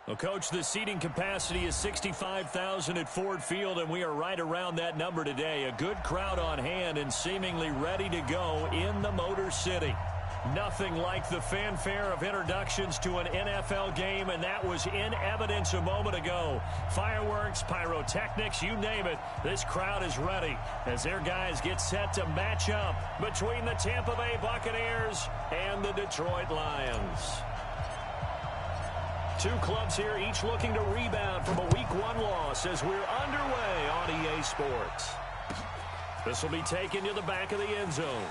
Well, Coach, the seating capacity is 65,000 at Ford Field, and we are right around that number today. A good crowd on hand and seemingly ready to go in the Motor City. Nothing like the fanfare of introductions to an NFL game, and that was in evidence a moment ago. Fireworks, pyrotechnics, you name it. This crowd is ready as their guys get set to match up between the Tampa Bay Buccaneers and the Detroit Lions. Two clubs here, each looking to rebound from a Week 1 loss as we're underway on EA Sports. This will be taken to the back of the end zone.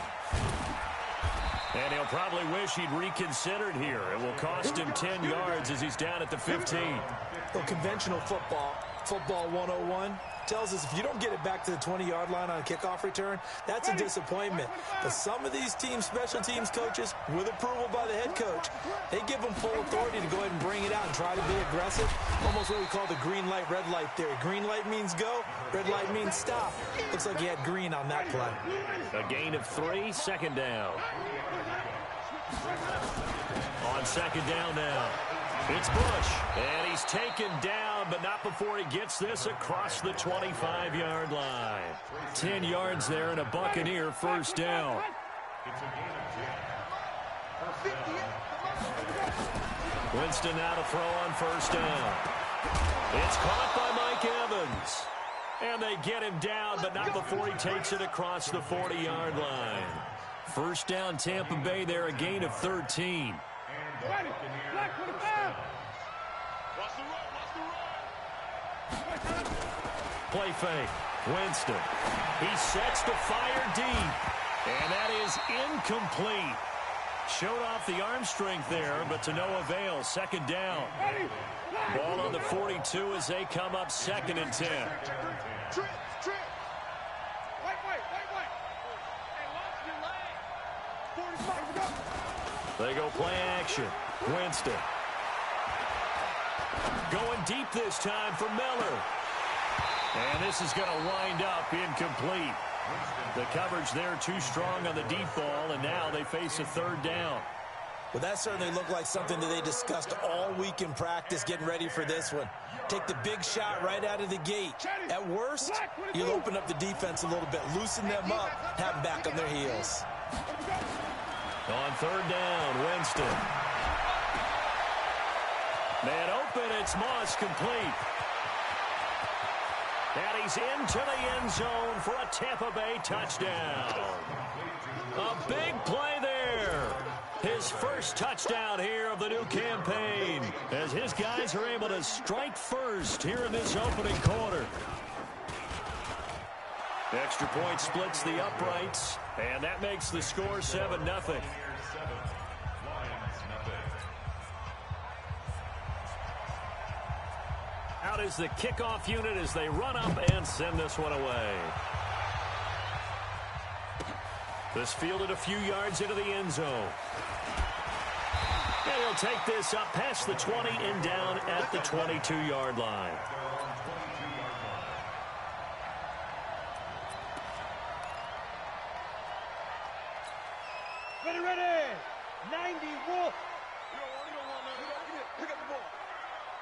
And he'll probably wish he'd reconsidered here. It will cost him 10 yards as he's down at the 15. Well, conventional football 101, tells us if you don't get it back to the 20-yard line on a kickoff return, that's a disappointment. But some of these teams, special teams coaches, with approval by the head coach, they give them full authority to go ahead and bring it out and try to be aggressive. Almost what we call the green light, red light theory. Green light means go, red light means stop. Looks like he had green on that play. A gain of 3, second down. On second down now. It's Bush, and he's taken down, but not before he gets this across the 25-yard line. 10 yards there and a Buccaneer first down. Winston now to throw on first down. It's caught by Mike Evans. And they get him down, but not before he takes it across the 40-yard line. First down, Tampa Bay there, a gain of 13. Play fake. Winston. He sets to fire deep. And that is incomplete. Showed off the arm strength there, but to no avail. Second down. Ball on the 42 as they come up second and 10. They go play action. Winston. Going deep this time for Miller. And this is going to wind up incomplete. The coverage there too strong on the deep ball, and now they face a third down. Well, that certainly looked like something that they discussed all week in practice, getting ready for this one. Take the big shot right out of the gate. At worst, you'll open up the defense a little bit, loosen them up, have them back on their heels. On third down, Winston. Man open, it's Moss, complete. And he's into the end zone for a Tampa Bay touchdown. A big play there. His first touchdown here of the new campaign, as his guys are able to strike first here in this opening quarter. Extra point splits the uprights, and that makes the score 7-0. Out is the kickoff unit as they run up and send this one away. This fielded a few yards into the end zone. And he'll take this up past the 20 and down at the 22-yard line. Ready. 90 Wolf. Pick up the ball.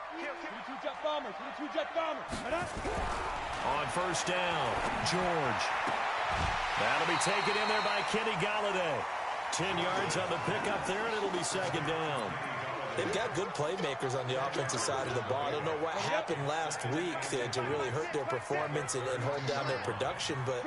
22 jet bomber. On first down, George. That'll be taken in there by Kenny Golladay. 10 yards on the pickup there, and it'll be second down. They've got good playmakers on the offensive side of the ball. I don't know what happened last week to really hurt their performance and hold down their production, but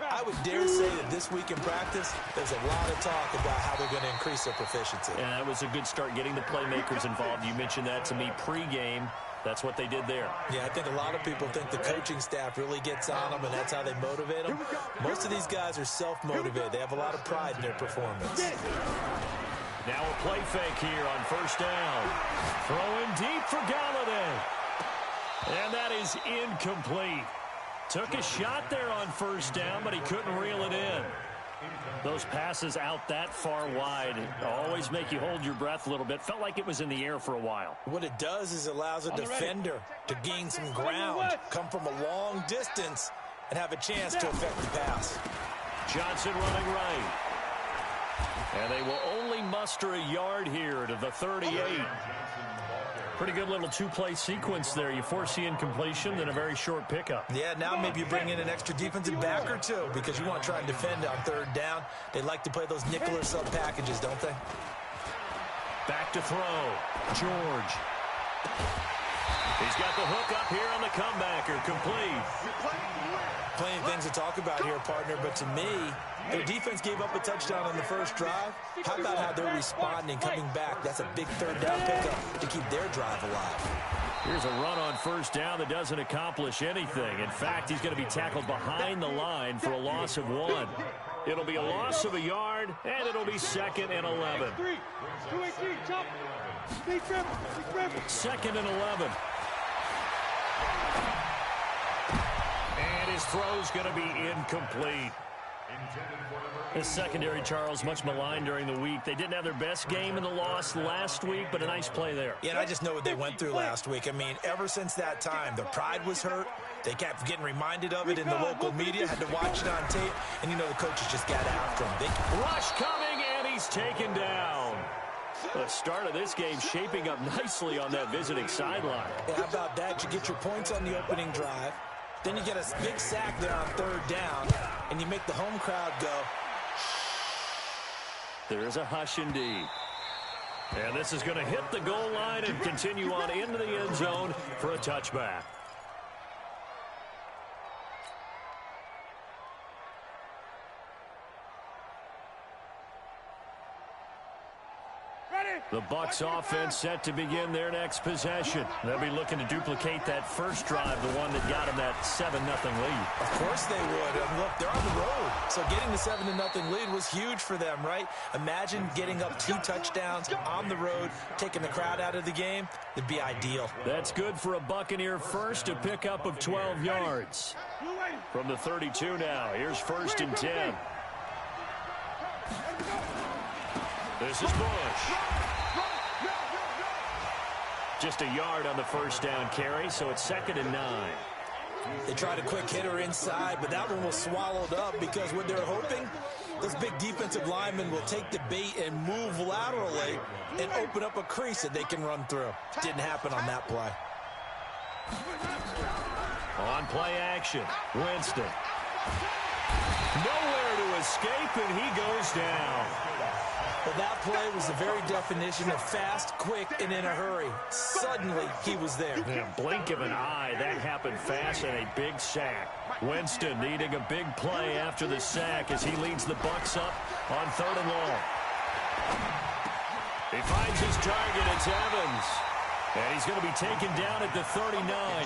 I would dare say that this week in practice, there's a lot of talk about how they're going to increase their proficiency. And that was a good start getting the playmakers involved. You mentioned that to me pregame. That's what they did there. Yeah, I think a lot of people think the coaching staff really gets on them, and that's how they motivate them. Most of these guys are self-motivated. They have a lot of pride in their performance. Now a play fake here on first down. Throwing deep for Golladay. And that is incomplete. Took a shot there on first down, but he couldn't reel it in. Those passes out that far wide always make you hold your breath a little bit. Felt like it was in the air for a while. What it does is it allows a defender to gain some ground, come from a long distance, and have a chance to affect the pass. Johnson running right. And they will only muster a yard here to the 38. Pretty good little two-play sequence there. You force the incompletion, then a very short pickup. Yeah, now maybe you bring in an extra defensive back or two because you want to try and defend on third down. They like to play those nickel or sub packages, don't they? Back to throw. George. He's got the hook up here on the comebacker. Complete. Plenty of things to talk about here, partner, but to me, their defense gave up a touchdown on the first drive. How about how they're responding, coming back? That's a big third down pickup to keep their drive alive. Here's a run on first down that doesn't accomplish anything. In fact, he's going to be tackled behind the line for a loss of 1. It'll be a loss of a yard, and it'll be 2nd and 11. 2nd and 11. And his throw's going to be incomplete. His secondary, Charles, much maligned during the week. They didn't have their best game in the loss last week, but a nice play there. Yeah, and I just know what they went through last week. I mean, ever since that time, their pride was hurt. They kept getting reminded of it in the local media, had to watch it on tape, and you know the coaches just got after him. Rush coming, and he's taken down. The start of this game shaping up nicely on that visiting sideline. Yeah, how about that? You get your points on the opening drive. Then you get a big sack there on third down, and you make the home crowd go. There's a hush indeed. And this is going to hit the goal line and continue on into the end zone for a touchback. The Bucs offense set to begin their next possession. They'll be looking to duplicate that first drive, the one that got them that 7-0 lead. Of course they would. And look, they're on the road. So getting the 7-0 lead was huge for them, right? Imagine getting up 2 touchdowns on the road, taking the crowd out of the game. It'd be ideal. That's good for a Buccaneer first, a pickup of 12 yards. From the 32 now, here's 1st and 10. This is Bush. Just a yard on the first down carry, so it's 2nd and 9. They tried a quick hitter inside, but that one was swallowed up because what they're hoping, those big defensive linemen will take the bait and move laterally and open up a crease that they can run through. Didn't happen on that play. On play action, Winston. Nowhere to escape, and he goes down. Well, that play was the very definition of fast, quick, and in a hurry. Suddenly, he was there. In a blink of an eye, that happened fast and a big sack. Winston needing a big play after the sack as he leads the Bucs up on 3rd and long. He finds his target. It's Evans. And he's going to be taken down at the 39,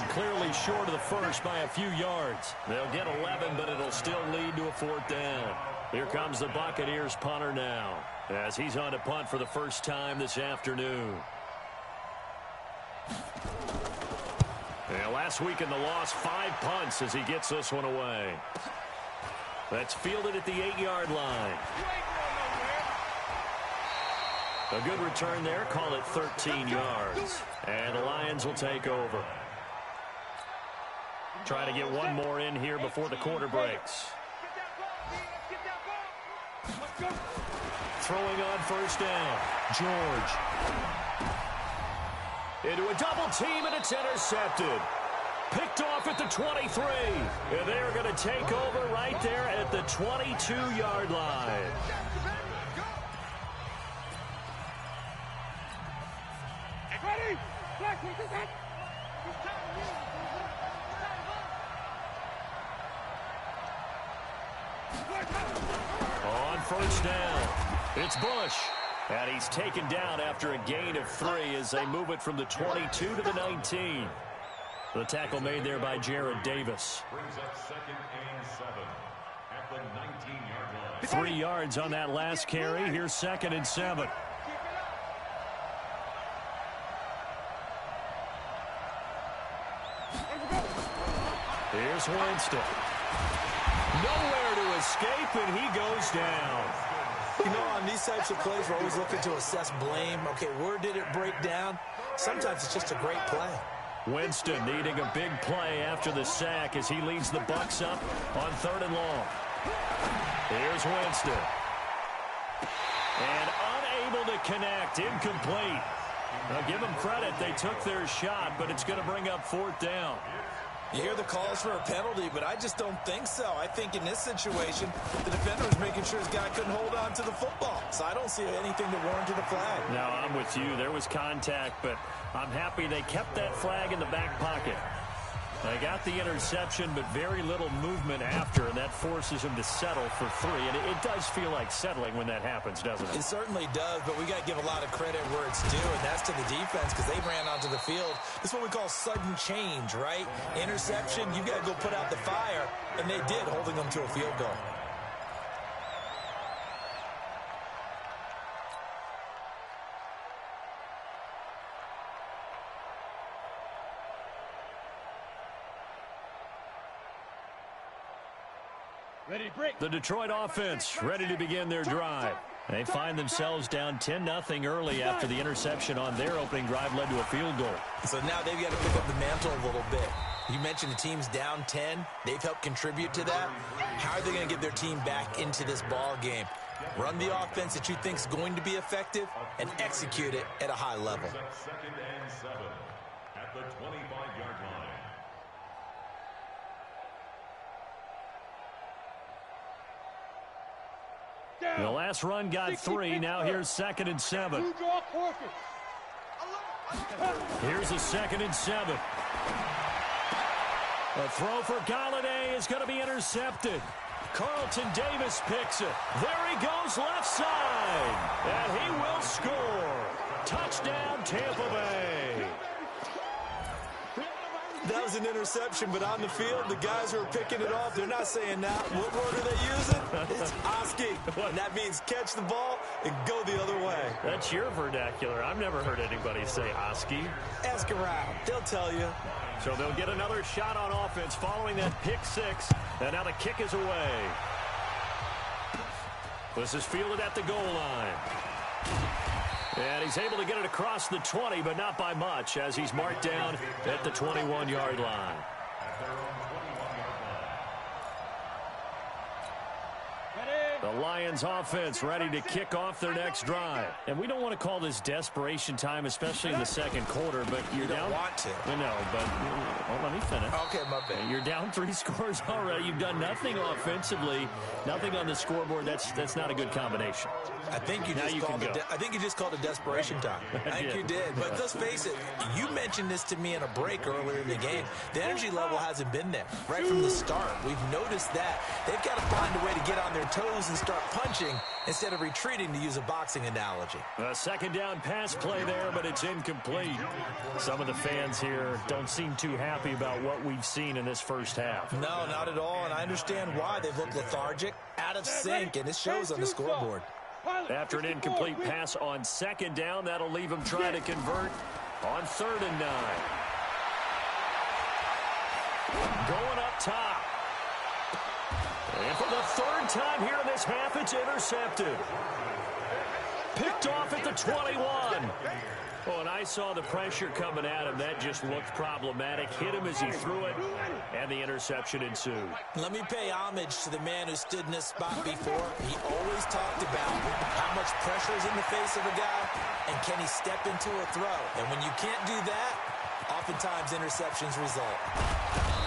clearly short of the first by a few yards. They'll get 11, but it'll still lead to a 4th down. Here comes the Buccaneers punter now, as he's on to punt for the first time this afternoon. And last week in the loss, 5 punts as he gets this one away. That's fielded at the 8-yard line. A good return there, call it 13 yards. And the Lions will take over. Trying to get one more in here before the quarter breaks. Throwing on first down, George. Into a double team, and it's intercepted. Picked off at the 23. And they're going to take over right there at the 22-yard line. On first down, it's Bush. And he's taken down after a gain of 3 as they move it from the 22 to the 19. The tackle made there by Jared Davis. Brings up 2nd and 7 at the 19-yard line. 3 yards on that last carry. Here's 2nd and 7. Here's Winston. Nowhere to escape, and he goes down. You know, on these types of plays, we're always looking to assess blame. Okay, where did it break down? Sometimes it's just a great play. Winston needing a big play after the sack as he leads the Bucs up on 3rd and long. Here's Winston. And unable to connect, incomplete. Now give them credit. They took their shot, but it's going to bring up 4th down. You hear the calls for a penalty, but I just don't think so. I think in this situation, the defender was making sure his guy couldn't hold on to the football. So I don't see anything that warranted a flag. No, I'm with you. There was contact, but I'm happy they kept that flag in the back pocket. They got the interception, but very little movement after, and that forces him to settle for 3. And it does feel like settling when that happens, doesn't it? It certainly does, but we got to give a lot of credit where it's due, and that's to the defense because they ran onto the field. This is what we call sudden change, right? Interception, you got to go put out the fire, and they did, holding them to a field goal. Ready to break. The Detroit offense ready to begin their drive. They find themselves down 10-0 early after the interception on their opening drive led to a field goal. So now they've got to pick up the mantle a little bit. You mentioned the team's down 10. They've helped contribute to that. How are they going to get their team back into this ball game? Run the offense that you think is going to be effective and execute it at a high level. 2nd and 7 at the 25-yard line. The last run got 3. Now here's 2nd and 7. Here's a 2nd and 7. A throw for Galladay is going to be intercepted. Carlton Davis picks it. There he goes left side. And he will score. Touchdown, Tampa Bay. That was an interception, but on the field, the guys who are picking it off, they're not saying that. What word are they using? It's Oski. And that means catch the ball and go the other way. That's your vernacular. I've never heard anybody say Oski. Ask around. They'll tell you. So they'll get another shot on offense following that pick 6. And now the kick is away. This is fielded at the goal line. And he's able to get it across the 20, but not by much, as he's marked down at the 21-yard line. The Lions offense ready to kick off their next drive. And we don't want to call this desperation time, especially in the second quarter, but you're down. You don't want to. No, but well, let me finish. Okay, my bad. You're down 3 scores already. You've done nothing offensively, nothing on the scoreboard. That's not a good combination. I think you just called it desperation time. I think you did. But let's face it, you mentioned this to me in a break earlier in the game. The energy level hasn't been there right from the start. We've noticed that. They've got to find a way to get on their toes and start punching instead of retreating, to use a boxing analogy. A 2nd down pass play there, but it's incomplete. Some of the fans here don't seem too happy about what we've seen in this first half. No, not at all, and I understand why. They've looked lethargic, out of sync, and it shows on the scoreboard. After an incomplete pass on 2nd down, that'll leave them trying to convert on 3rd and 9. Going up top. And for the 3rd time here in this half, it's intercepted. Picked off at the 21. Oh, and I saw the pressure coming at him. That just looked problematic. Hit him as he threw it, and the interception ensued. Let me pay homage to the man who stood in this spot before. He always talked about how much pressure is in the face of a guy, and can he step into a throw. And when you can't do that, oftentimes interceptions result.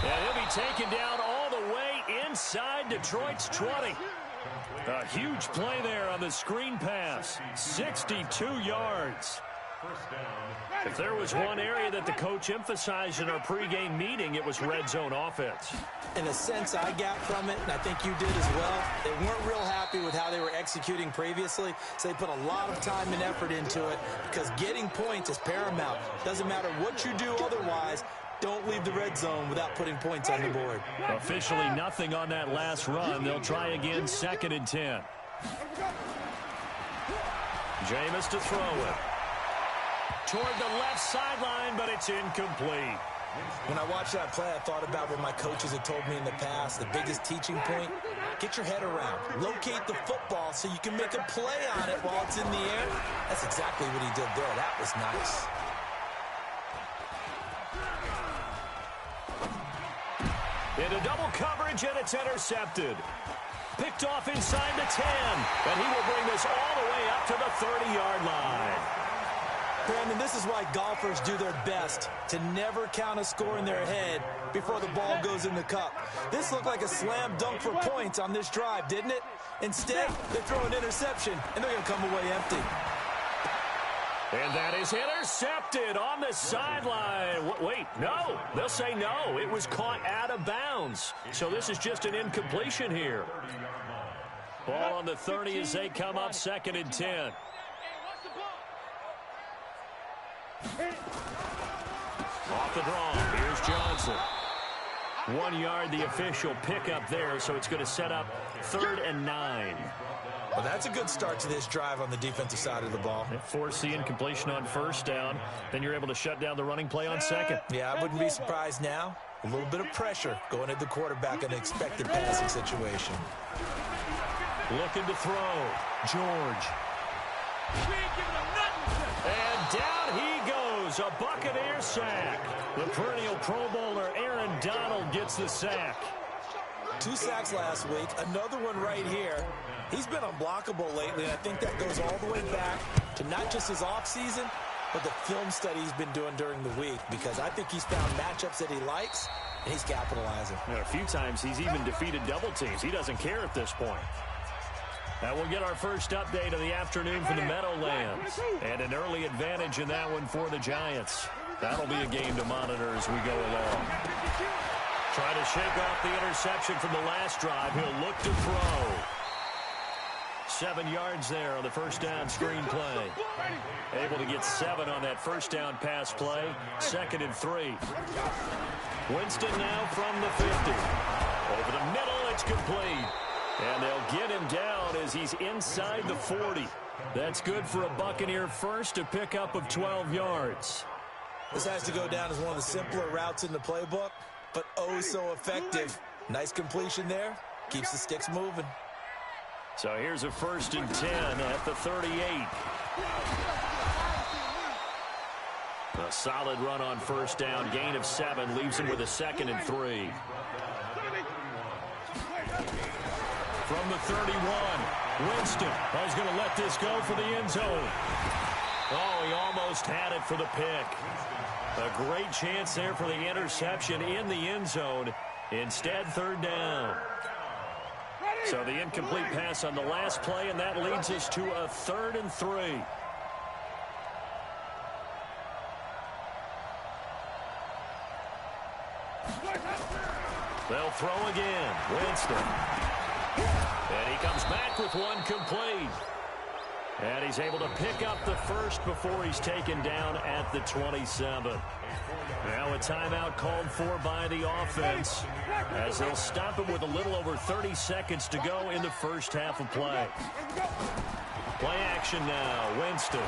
And he'll be taken down all the way inside Detroit's 20. A huge play there on the screen pass. 62 yards. If there was one area that the coach emphasized in our pregame meeting, it was red zone offense. In a sense I got from it, and I think you did as well, they weren't real happy with how they were executing previously, so they put a lot of time and effort into it because getting points is paramount. Doesn't matter what you do otherwise, don't leave the red zone without putting points on the board. Officially nothing on that last run. They'll try again, 2nd and 10. Jameis to throw it. Toward the left sideline, but it's incomplete. When I watched that play, I thought about what my coaches had told me in the past. The biggest teaching point, get your head around. Locate the football so you can make a play on it while it's in the air. That's exactly what he did there. That was nice. Into double coverage, and it's intercepted. Picked off inside the 10, and he will bring this all the way up to the 30-yard line. Brandon, this is why golfers do their best to never count a score in their head before the ball goes in the cup. This looked like a slam dunk for points on this drive, didn't it? Instead, they throw an interception, and they're going to come away empty. And that is intercepted on the sideline. Wait, no. They'll say no. It was caught out of bounds. So this is just an incompletion here. Ball on the 30 as they come up 2nd and 10. Off the draw. Here's Johnson. 1 yard, the official pickup there, so it's going to set up 3rd and 9. Well, that's a good start to this drive on the defensive side of the ball. Force the incompletion on 1st down. Then you're able to shut down the running play on 2nd. Yeah, I wouldn't be surprised now. A little bit of pressure going at the quarterback in an expected passing situation. Looking to throw. George. And down he goes. A Buccaneer sack. The perennial Pro Bowler Aaron Donald gets the sack. 2 sacks last week. Another one right here. He's been unblockable lately, and I think that goes all the way back to not just his offseason, but the film study he's been doing during the week, because I think he's found matchups that he likes, and he's capitalizing. A few times he's even defeated double teams. He doesn't care at this point. Now we'll get our first update of the afternoon from the Meadowlands. And an early advantage in that one for the Giants. That'll be a game to monitor as we go along. Try to shake off the interception from the last drive. He'll look to throw. 7 yards there on the first down screen play. Able to get 7 on that first down pass play. 2nd and 3. Winston now from the 50. Over the middle, it's complete. And they'll get him down as he's inside the 40. That's good for a Buccaneer first, a pickup of 12 yards. This has to go down as one of the simpler routes in the playbook, but oh so effective. Nice completion there. Keeps the sticks moving. So here's a 1st and 10 at the 38. A solid run on 1st down. Gain of 7 leaves him with a 2nd and 3. From the 31, Winston is going to let this go for the end zone. Oh, he almost had it for the pick. A great chance there for the interception in the end zone. Instead, 3rd down. So the incomplete pass on the last play, and that leads us to a 3rd and 3. They'll throw again. Winston. And he comes back with one complete. And he's able to pick up the first before he's taken down at the 27. Now a timeout called for by the offense, as they'll stop him with a little over 30 seconds to go in the first half of play. Play action now. Winston.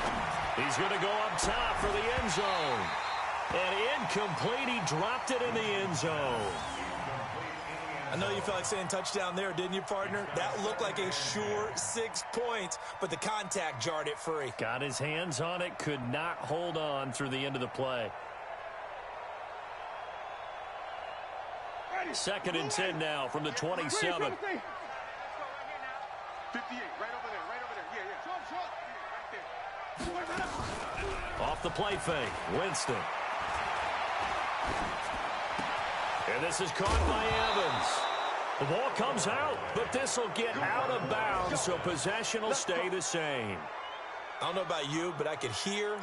He's going to go up top for the end zone. And incomplete. He dropped it in the end zone. I know you felt like saying touchdown there, didn't you, partner? That looked like a sure 6 points, but the contact jarred it free. Got his hands on it, could not hold on through the end of the play. 2nd and 10 now from the 27. 58, right over there, yeah. Off the play fake, Winston. And this is caught by Evans. The ball comes out, but this will get out of bounds, so possession will stay the same. I don't know about you, but I could hear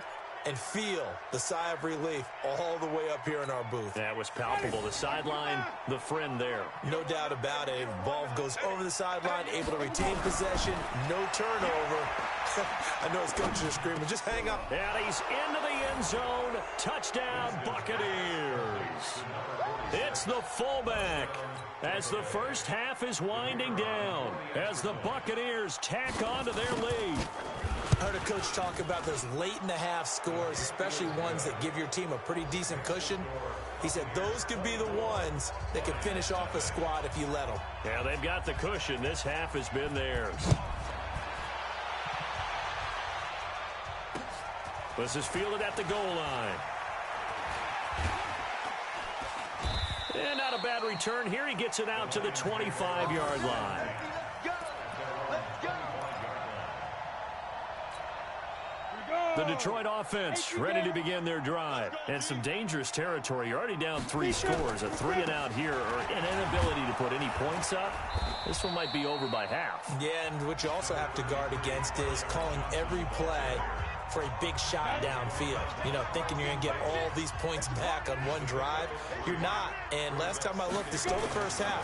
and feel the sigh of relief all the way up here in our booth. That was palpable. The sideline, the friend there. No doubt about it. Ball goes over the sideline, able to retain possession, no turnover. I know his coaches are screaming, just hang up. And he's into the end zone. Touchdown, Buccaneers. It's the fullback as the first half is winding down, as the Buccaneers tack on to their lead. I heard a coach talk about those late-in-the-half scores, especially ones that give your team a pretty decent cushion. He said those could be the ones that could finish off a squad if you let them. Yeah, they've got the cushion. This half has been theirs. This is fielded at the goal line. And not a bad return here. He gets it out to the 25-yard line. The Detroit offense ready to begin their drive. And some dangerous territory. You're already down 3 scores. A 3-and-out here or an inability to put any points up. This one might be over by half. Yeah, and what you also have to guard against is calling every play for a big shot downfield. You know, thinking you're going to get all these points back on one drive. You're not. And last time I looked, it's still the first half.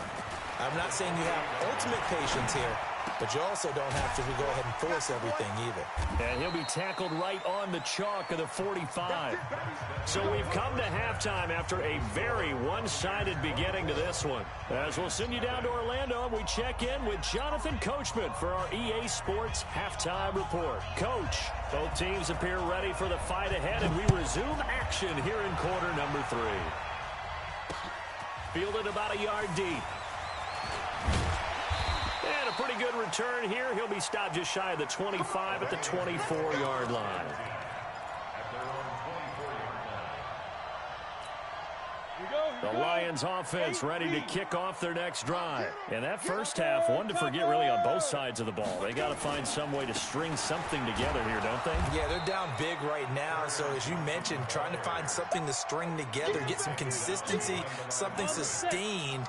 I'm not saying you have ultimate patience here, but you also don't have to go ahead and force everything either. And he'll be tackled right on the chalk of the 45. So we've come to halftime after a very one-sided beginning to this one. As we'll send you down to Orlando, and we check in with Jonathan Coachman for our EA Sports Halftime Report. Coach, both teams appear ready for the fight ahead, and we resume action here in quarter number 3. Fielded about a yard deep. And a pretty good return here. He'll be stopped just shy of the 25 at the 24-yard line. The Lions offense ready to kick off their next drive. And that first half, one to forget really on both sides of the ball. They got to find some way to string something together here, don't they? Yeah, they're down big right now. So as you mentioned, trying to find something to string together, get some consistency, something sustained,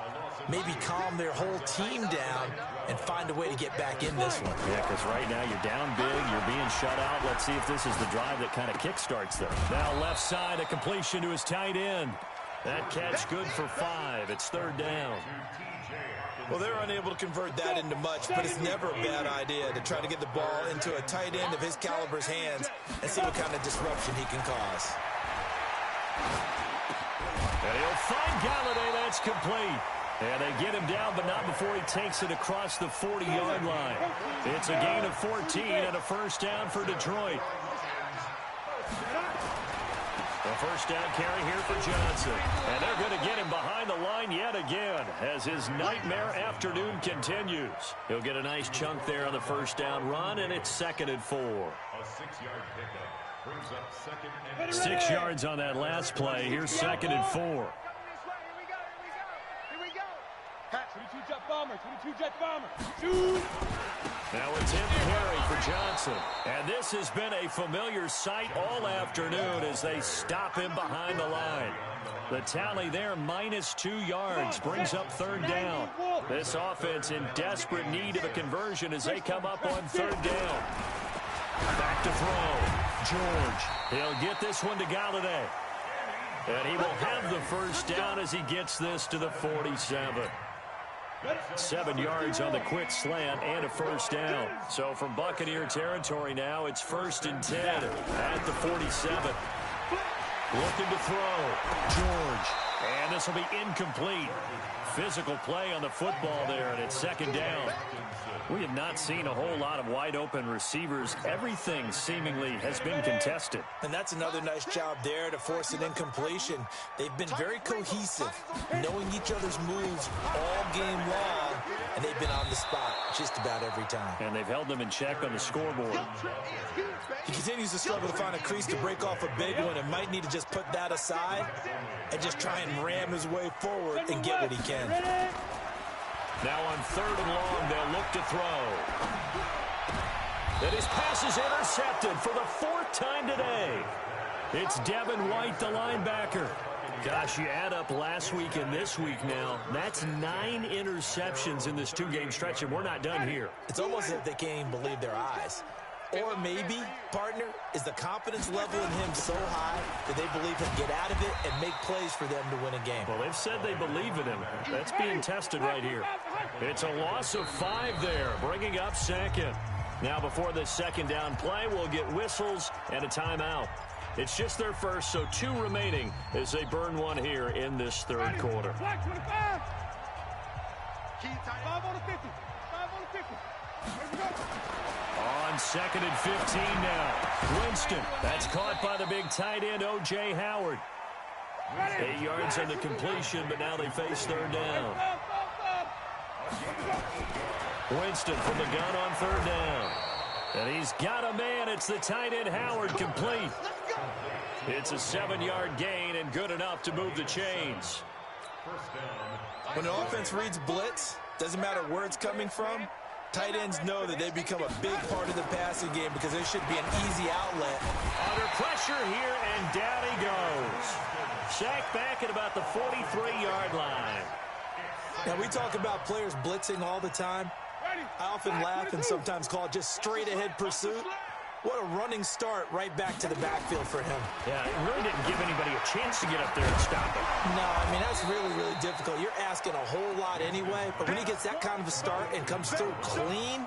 maybe calm their whole team down and find a way to get back in this one. Yeah, because right now you're down big, you're being shut out. Let's see if this is the drive that kind of kickstarts them. Now left side, a completion to his tight end. That catch good for 5. It's 3rd down. Well, they're unable to convert that into much, but it's never a bad idea to try to get the ball into a tight end of his caliber's hands and see what kind of disruption he can cause. And he'll find Galladay. That's complete. And they get him down, but not before he takes it across the 40-yard line. It's a gain of 14 and a first down for Detroit. The first down carry here for Johnson. And they're going to get him behind the line yet again as his nightmare afternoon continues. He'll get a nice chunk there on the first down run, and it's 2nd and 4. A 6-yard pickup brings up 2nd and 6 yards on that last play. Here's 2nd and 4. 22-jet bomber, 22-jet bomber. Shoot! Now it's in carry for Johnson. And this has been a familiar sight all afternoon as they stop him behind the line. The tally there, -2 yards, brings up 3rd down. This offense in desperate need of a conversion as they come up on 3rd down. Back to throw. George. He'll get this one to Galladay. And he will have the first down as he gets this to the 47. 7 yards on the quick slant and a first down. So from Buccaneer territory now, it's 1st and 10 at the 47. Looking to throw. George. And this will be incomplete. Physical play on the football there, and it's 2nd down. We have not seen a whole lot of wide-open receivers. Everything seemingly has been contested. And that's another nice job there to force an incompletion. They've been very cohesive, knowing each other's moves all game long, and they've been on the spot just about every time. And they've held them in check on the scoreboard. He continues to struggle to find a crease to break off a big one and might need to just put that aside and just try and ram his way forward and get what he can. Now on 3rd and long, they'll look to throw. And his pass is intercepted for the 4th time today. It's Devin White, the linebacker. Gosh, you add up last week and this week now, that's 9 interceptions in this 2-game stretch, and we're not done here. It's almost as if they can't even believe their eyes. Or maybe, partner, is the confidence level in him so high that they believe he'll get out of it and make plays for them to win a game. Well, they've said they believe in him. That's being tested right here. It's a loss of 5 there, bringing up 2nd. Now before this 2nd down play, we'll get whistles and a timeout. It's just their first, so 2 remaining as they burn one here in this 3rd quarter. 5 on the 50. 5 on the 50. Here we go. On 2nd and 15 now. Winston. That's caught by the big tight end, O.J. Howard. 8 yards on the completion, but now they face 3rd down. Winston from the gun on 3rd down. And he's got a man. It's the tight end, Howard, complete. It's a 7-yard gain and good enough to move the chains. When an offense reads blitz, doesn't matter where it's coming from, Tight ends know that they become a big part of the passing game because there should be an easy outlet. Under pressure here, and down he goes. Sacked back at about the 43-yard line. Now, we talk about players blitzing all the time. I often laugh and sometimes call it just straight-ahead pursuit. What a running start right back to the backfield for him. Yeah, it really didn't give anybody a chance to get up there and stop him. No, I mean, that's really, really difficult. You're asking a whole lot anyway, but when he gets that kind of a start and comes through clean,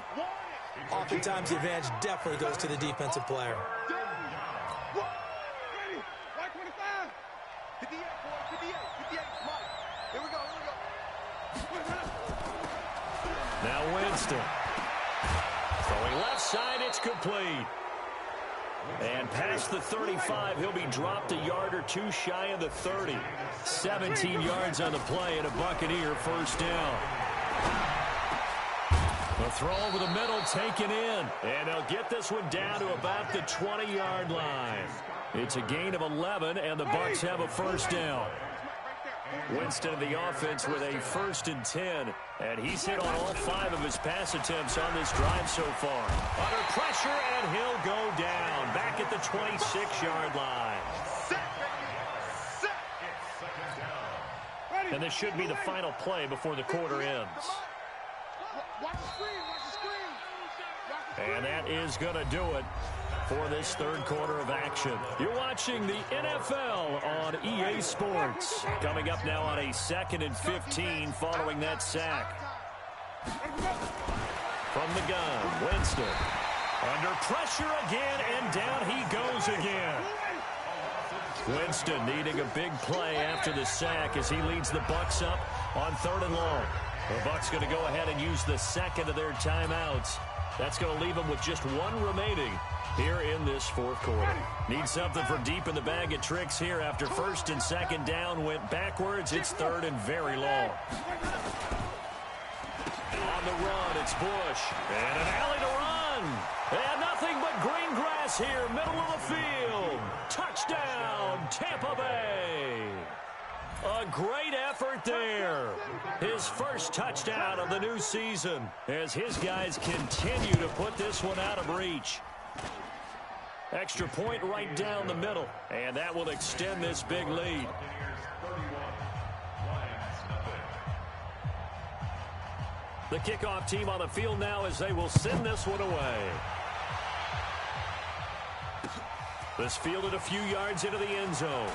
oftentimes the advantage definitely goes to the defensive player. Now Winston. Throwing left side, it's complete. And past the 35, he'll be dropped a yard or two shy of the 30. 17 yards on the play and a Buccaneer first down. The throw over the middle taken in. And they'll get this one down to about the 20-yard line. It's a gain of 11, and the Bucs have a first down. Winston of the offense with a 1st and 10. And he's hit on all 5 of his pass attempts on this drive so far. Under pressure, and he'll go down. Back at the 26-yard line. And this should be the final play before the quarter ends. And that is going to do it for this third quarter of action. You're watching the NFL on EA Sports. Coming up now on a 2nd and 15 following that sack. From the gun, Winston. Under pressure again, and down he goes again. Winston needing a big play after the sack as he leads the Bucs up on 3rd and long. The Bucs going to go ahead and use the second of their timeouts. That's going to leave them with just 1 remaining here in this 4th quarter. Need something from deep in the bag of tricks here after 1st and 2nd down went backwards. It's 3rd and very long. On the run, it's Bush. And an alley to run. And nothing but green grass here, middle of the field. Touchdown, Tampa Bay. A great effort there. His first touchdown of the new season as his guys continue to put this one out of reach. Extra point right down the middle, and that will extend this big lead. The kickoff team on the field now as they will send this one away. This fielded a few yards into the end zone.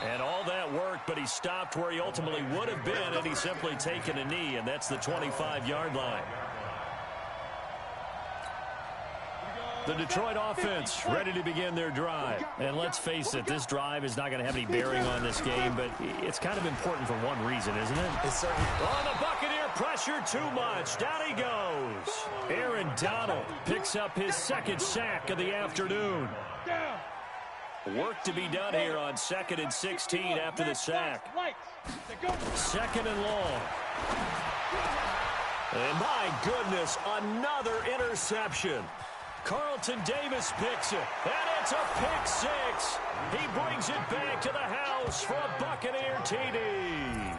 And all that worked, but he stopped where he ultimately would have been had he simply taken a knee, and that's the 25-yard line. The Detroit offense ready to begin their drive. And let's face it, this drive is not going to have any bearing on this game, but it's kind of important for one reason, isn't it? It's certainly. On the Buccaneer, pressure too much. Down he goes. Aaron Donald picks up his 2nd sack of the afternoon. Work to be done here on 2nd and 16 after the sack. 2nd and long. And my goodness, another interception. Carlton Davis picks it, and it's a pick 6. He brings it back to the house for a Buccaneer TD.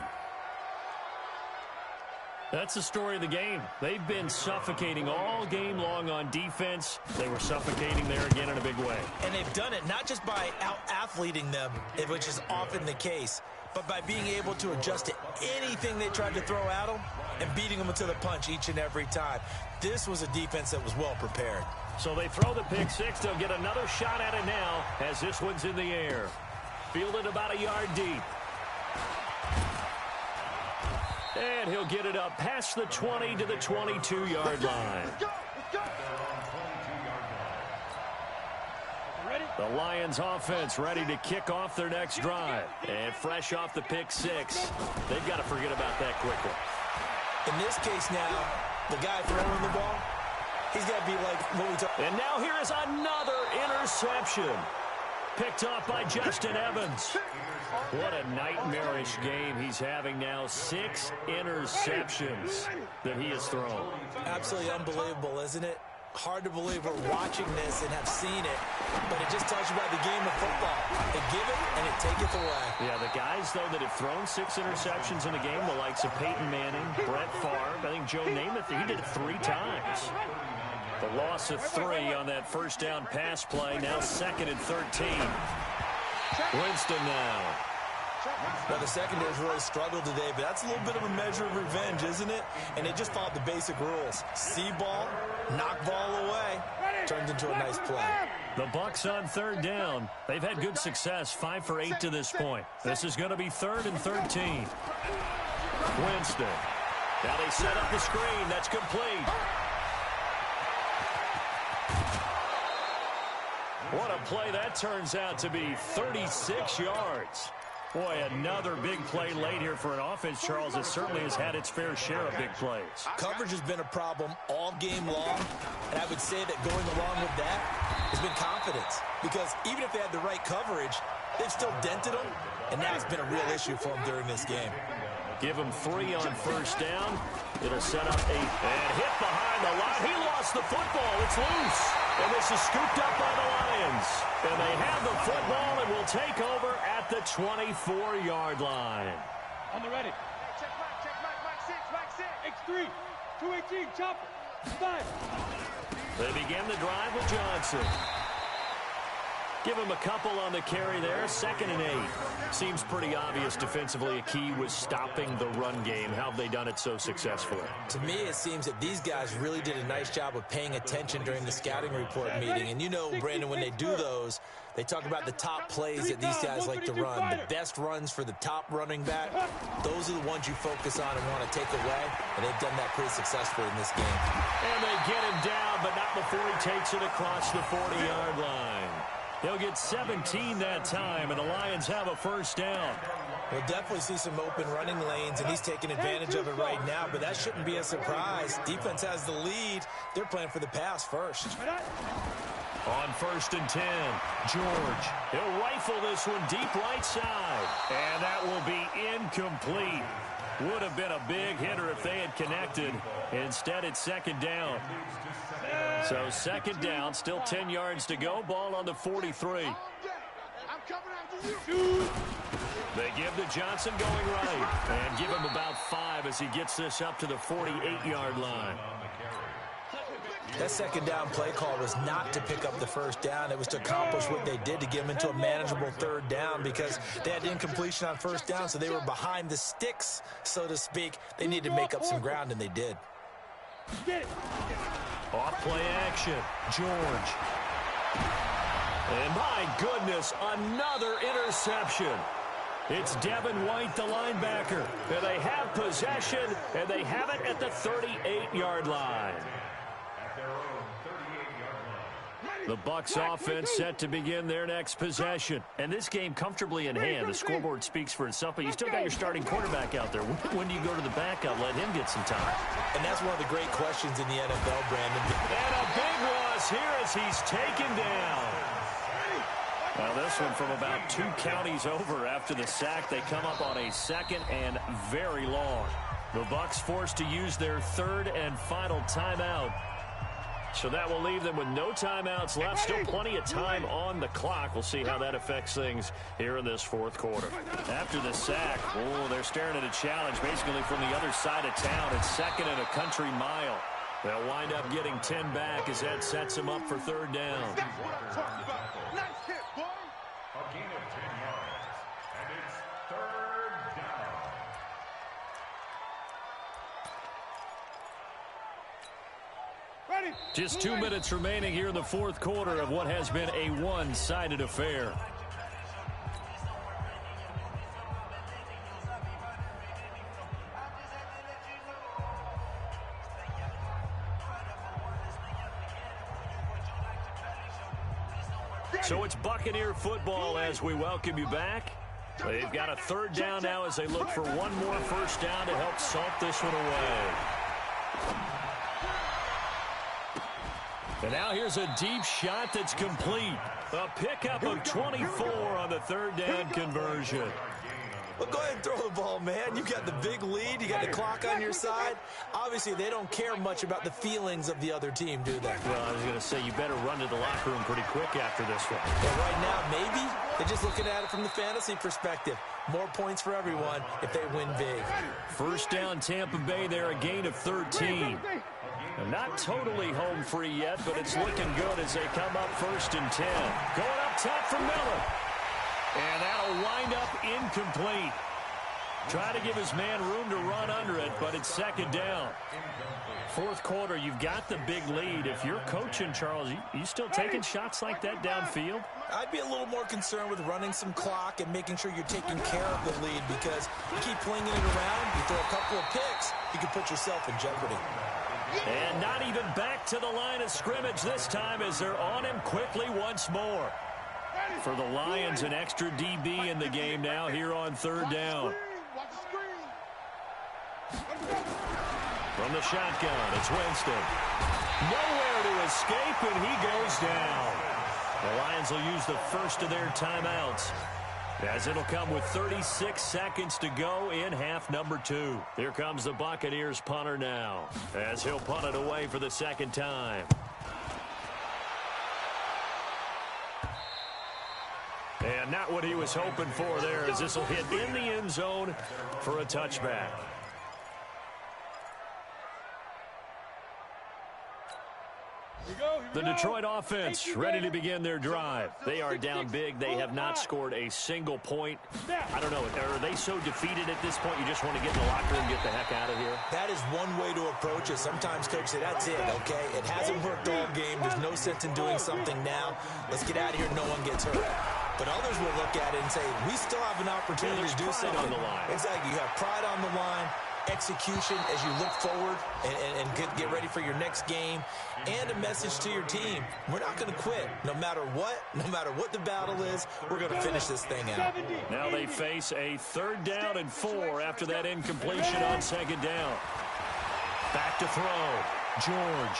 That's the story of the game. They've been suffocating all game long on defense. They were suffocating there again in a big way. And they've done it not just by out-athleting them, which is often the case, but by being able to adjust to anything they tried to throw at them and beating them to the punch each and every time. This was a defense that was well prepared. So they throw the pick 6. They'll get another shot at it now as this one's in the air. Fielded about a yard deep. And he'll get it up past the 20 to the 22-yard line. The Lions offense ready to kick off their next drive. And fresh off the pick 6. They've got to forget about that quickly. In this case now, the guy throwing the ball, he's got to be like what we talked. And now here is another interception. Picked off by Justin Evans. What a nightmarish game he's having now. 6 interceptions that he has thrown. Absolutely unbelievable, isn't it? Hard to believe we're watching this and have seen it, but it just tells you about the game of football. They give it, and it taketh away. Yeah, the guys, though, that have thrown 6 interceptions in a game, the likes of Peyton Manning, Brett Favre, I think Joe Namath, he did it 3 times. The loss of 3 on that first down pass play, now 2nd and 13. Winston now. Now, the secondary's really struggled today, but that's a little bit of a measure of revenge, isn't it? And they just followed the basic rules. See ball, knock ball away. Turns into a nice play. The Bucs on 3rd down. They've had good success, 5 for 8 to this point. This is going to be 3rd and 13. Winston. Now they set up the screen. That's complete. What a play that turns out to be, 36 yards. Boy, another big play late here for an offense, Charles, that certainly has had its fair share of big plays. Coverage has been a problem all game long, and I would say that going along with that has been confidence. Because even if they had the right coverage, they've still dented them, and that's been a real issue for them during this game. Give him 3 on first down. It'll set up 8. And hit behind the line. He lost the football. It's loose. And this is scooped up by the Lions. And they have the football and will take over at the 24-yard line. On the ready. Check back 6. X3. 218, chopper. 5. They begin the drive with Johnson. Give him a couple on the carry there. 2nd and 8. Seems pretty obvious defensively a key was stopping the run game. How have they done it so successfully? To me, it seems that these guys really did a nice job of paying attention during the scouting report meeting. And you know, Brandon, when they do those, they talk about the top plays that these guys like to run. The best runs for the top running back. Those are the ones you focus on and want to take away. And they've done that pretty successfully in this game. And they get him down, but not before he takes it across the 40-yard line. They'll get 17 that time, and the Lions have a first down. We'll definitely see some open running lanes, and he's taking advantage of it right now, but that shouldn't be a surprise. Defense has the lead. They're playing for the pass first. On 1st and 10, George. He'll rifle this one deep right side, and that will be incomplete. Would have been a big hitter if they had connected. Instead, it's 2nd down. So 2nd down, still 10 yards to go. Ball on the 43. They give to Johnson going right. And give him about 5 as he gets this up to the 48-yard line. That 2nd down play call was not to pick up the first down. It was to accomplish what they did to get them into a manageable 3rd down because they had incompletion on first down, so they were behind the sticks, so to speak. They needed to make up some ground, and they did. Off play action, George. And my goodness, another interception. It's Devin White, the linebacker. And they have possession, and they have it at the 38-yard line. The Bucs offense set to begin their next possession. And this game comfortably in hand. The scoreboard speaks for itself, but you still got your starting quarterback out there. When do you go to the backup? Let him get some time. And that's one of the great questions in the NFL, Brandon. And a big loss here as he's taken down. Now this one from about 2 counties over after the sack. They come up on a 2nd and very long. The Bucs forced to use their 3rd and final timeout. So that will leave them with no timeouts left. Still plenty of time on the clock. We'll see how that affects things here in this 4th quarter. After the sack, they're staring at a challenge basically from the other side of town. It's 2nd and a country mile. They'll wind up getting 10 back as that sets them up for 3rd down. That's what I'm talking about. Nice hit, boy. A gain of 10 yards. And it's 3rd down. Just 2 minutes remaining here in the 4th quarter of what has been a one-sided affair. So it's Buccaneer football as we welcome you back. They've got a 3rd down now as they look for one more first down to help salt this one away. And now here's a deep shot that's complete. A pickup of 24 on the 3rd down conversion. Well, go ahead and throw the ball, man. You got the big lead. You got the clock on your side. Obviously, they don't care much about the feelings of the other team, do they? Well, I was going to say, you better run to the locker room pretty quick after this one. Well, right now, maybe they're just looking at it from the fantasy perspective. More points for everyone if they win big. First down, Tampa Bay. They're a gain of 13. Not totally home free yet, but it's looking good as they come up 1st and 10. Going up top for Miller. And that'll wind up incomplete. Try to give his man room to run under it, but it's 2nd down. 4th quarter, you've got the big lead. If you're coaching, Charles, you still taking shots like that downfield? I'd be a little more concerned with running some clock and making sure you're taking care of the lead, because you keep flinging it around, you throw a couple of picks, you can put yourself in jeopardy. And not even back to the line of scrimmage this time as they're on him quickly once more. For the Lions, an extra DB in the game now here on 3rd down. From the shotgun, it's Winston. Nowhere to escape, and he goes down. The Lions will use the first of their timeouts, as it'll come with 36 seconds to go in half number 2. Here comes the Buccaneers punter now, as he'll punt it away for the 2nd time. And not what he was hoping for there, as this will hit in the end zone for a touchback. The Detroit offense ready to begin their drive. They are down big. They have not scored a single point. I don't know. Are they so defeated at this point you just want to get in the locker room and get the heck out of here? That is one way to approach it. Sometimes coach say, that's it, okay? It hasn't worked all game. There's no sense in doing something now. Let's get out of here. No one gets hurt. But others will look at it and say, we still have an opportunity to do something. On the line. Exactly. You have pride on the line, execution as you look forward and get ready for your next game, and a message to your team. We're not going to quit. No matter what the battle is, we're going to finish this thing out. Now they face a 3rd down and 4 after that incompletion on 2nd down. Back to throw. George.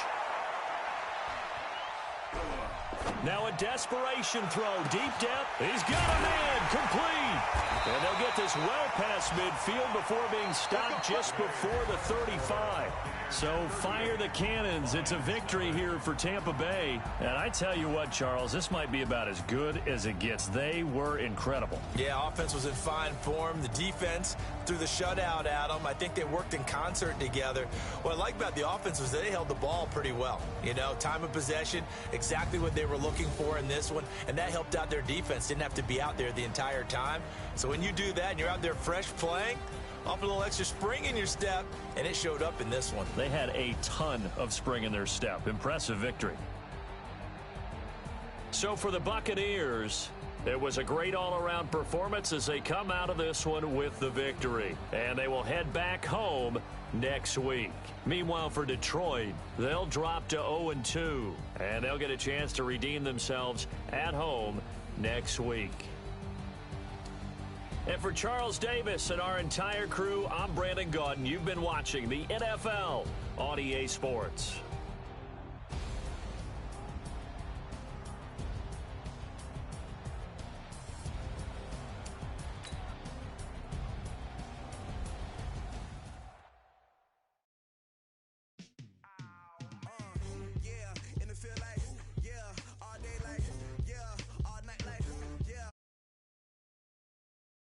Now a desperation throw. Deep depth. He's got a man. Complete. And they'll get this well past midfield before being stopped just before the 35. So fire the cannons. It's a victory here for Tampa Bay. And I tell you what, Charles, this might be about as good as it gets. They were incredible. Yeah, offense was in fine form. The defense threw the shutout at them. I think they worked in concert together. What I like about the offense was they held the ball pretty well. You know, time of possession, exactly what they were looking for in this one. And that helped out their defense. Didn't have to be out there the entire time. So when you do that and you're out there fresh playing, off a little extra spring in your step, and it showed up in this one. They had a ton of spring in their step. Impressive victory. So for the Buccaneers, it was a great all-around performance as they come out of this one with the victory. And they will head back home next week. Meanwhile, for Detroit, they'll drop to 0-2, and they'll get a chance to redeem themselves at home next week. And for Charles Davis and our entire crew, I'm Brandon Gaudin. You've been watching the NFL on EA Sports.